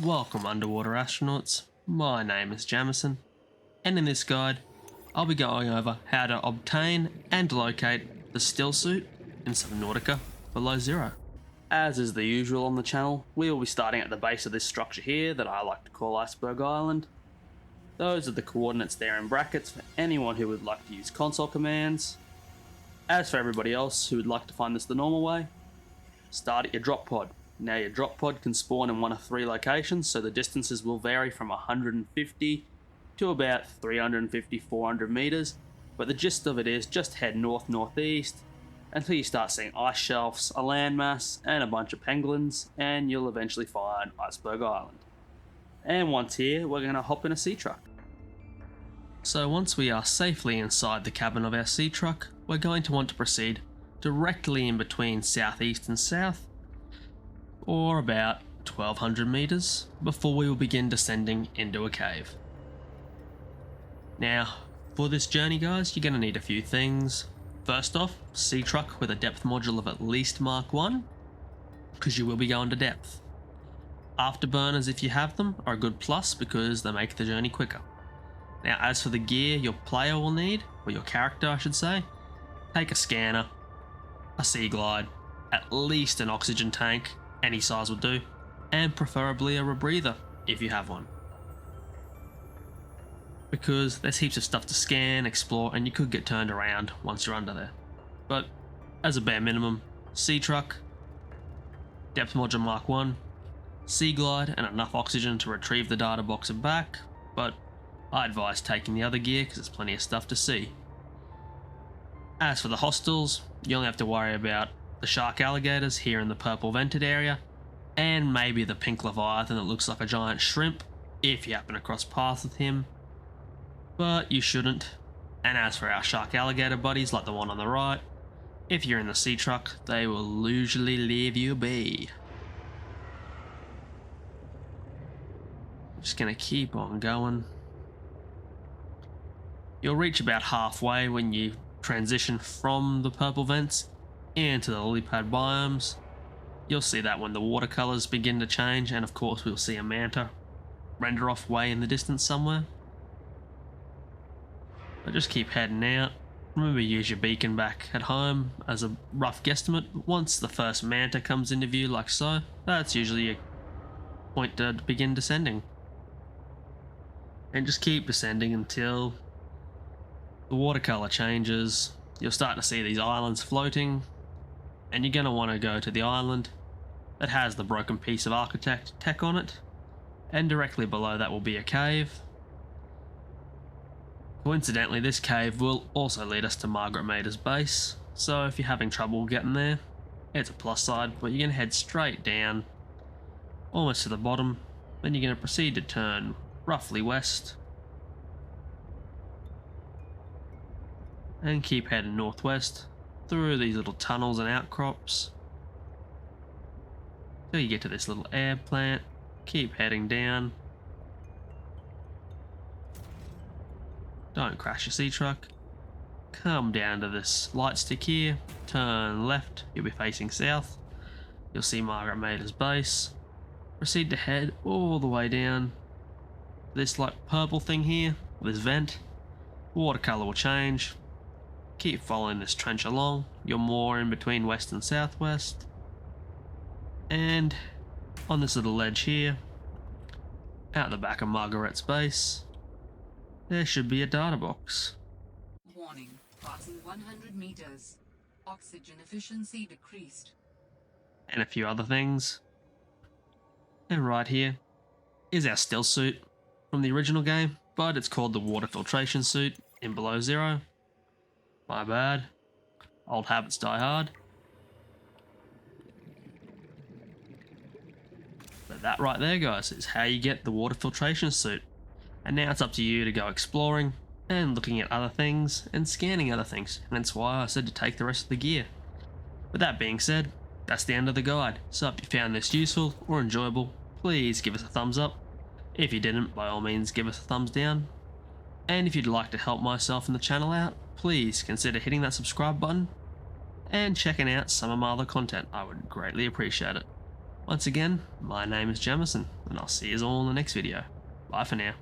Welcome underwater astronauts, my name is Jamison, and in this guide I'll be going over how to obtain and locate the still suit in Subnautica below zero. As is the usual on the channel, we will be starting at the base of this structure here that I like to call Iceberg Island. Those are the coordinates there in brackets for anyone who would like to use console commands. As for everybody else who would like to find this the normal way, start at your drop pod. Now your drop pod can spawn in one of three locations, so the distances will vary from 150 to about 350-400 meters, but the gist of it is just head north-northeast until you start seeing ice shelves, a landmass, and a bunch of penguins, and you'll eventually find Iceberg Island. And once here, we're going to hop in a sea truck. So once we are safely inside the cabin of our sea truck, we're going to want to proceed directly in between southeast and south, or about 1200 meters, before we will begin descending into a cave. Now, for this journey guys, you're going to need a few things. First off, sea truck with a depth module of at least Mark 1, because you will be going to depth. Afterburners, if you have them, are a good plus because they make the journey quicker. Now as for the gear your player will need, or your character I should say, take a scanner, a sea glide, at least an oxygen tank, any size will do, and preferably a rebreather if you have one. Because there's heaps of stuff to scan, explore, and you could get turned around once you're under there. But as a bare minimum, sea truck, depth module Mark 1, sea glide, and enough oxygen to retrieve the data box and back, but I advise taking the other gear because there's plenty of stuff to see. As for the hostiles, you only have to worry about the shark alligators here in the purple vented area, and maybe the pink leviathan that looks like a giant shrimp if you happen to cross paths with him, but you shouldn't. And as for our shark alligator buddies like the one on the right, if you're in the sea truck, they will usually leave you be. Just gonna keep on going. You'll reach about halfway when you transition from the purple vents into the lily pad biomes. You'll see that when the watercolors begin to change, and of course we'll see a manta render off way in the distance somewhere. But just keep heading out. Remember, use your beacon back at home as a rough guesstimate. Once the first manta comes into view like so, that's usually a point to begin descending. And just keep descending until the watercolor changes. You'll start to see these islands floating, and you're going to want to go to the island that has the broken piece of architect tech on it, and directly below that will be a cave. Coincidentally, this cave will also lead us to Margaret Mader's base, so if you're having trouble getting there, it's a plus side, but you're going to head straight down almost to the bottom, then you're going to proceed to turn roughly west and keep heading northwest through these little tunnels and outcrops till you get to this little air plant. Keep heading down. Don't crash your sea truck. Come down to this light stick here, turn left, you'll be facing south. You'll see Margaret Mader's base. Proceed to head all the way down this like purple thing here, this vent. Watercolor will change. Keep following this trench along. You're more in between west and southwest. And on this little ledge here, out the back of Margaret's base, there should be a data box. Warning, passing 100 meters. Oxygen efficiency decreased. And a few other things. And right here is our still suit from the original game, but it's called the water filtration suit in below zero. My bad. Old habits die hard. But that right there guys is how you get the water filtration suit. And now it's up to you to go exploring and looking at other things and scanning other things, and that's why I said to take the rest of the gear. With that being said, that's the end of the guide. So if you found this useful or enjoyable, please give us a thumbs up. If you didn't, by all means give us a thumbs down. And if you'd like to help myself and the channel out, please consider hitting that subscribe button and checking out some of my other content. I would greatly appreciate it. Once again, my name is Jamison, and I'll see you all in the next video. Bye for now.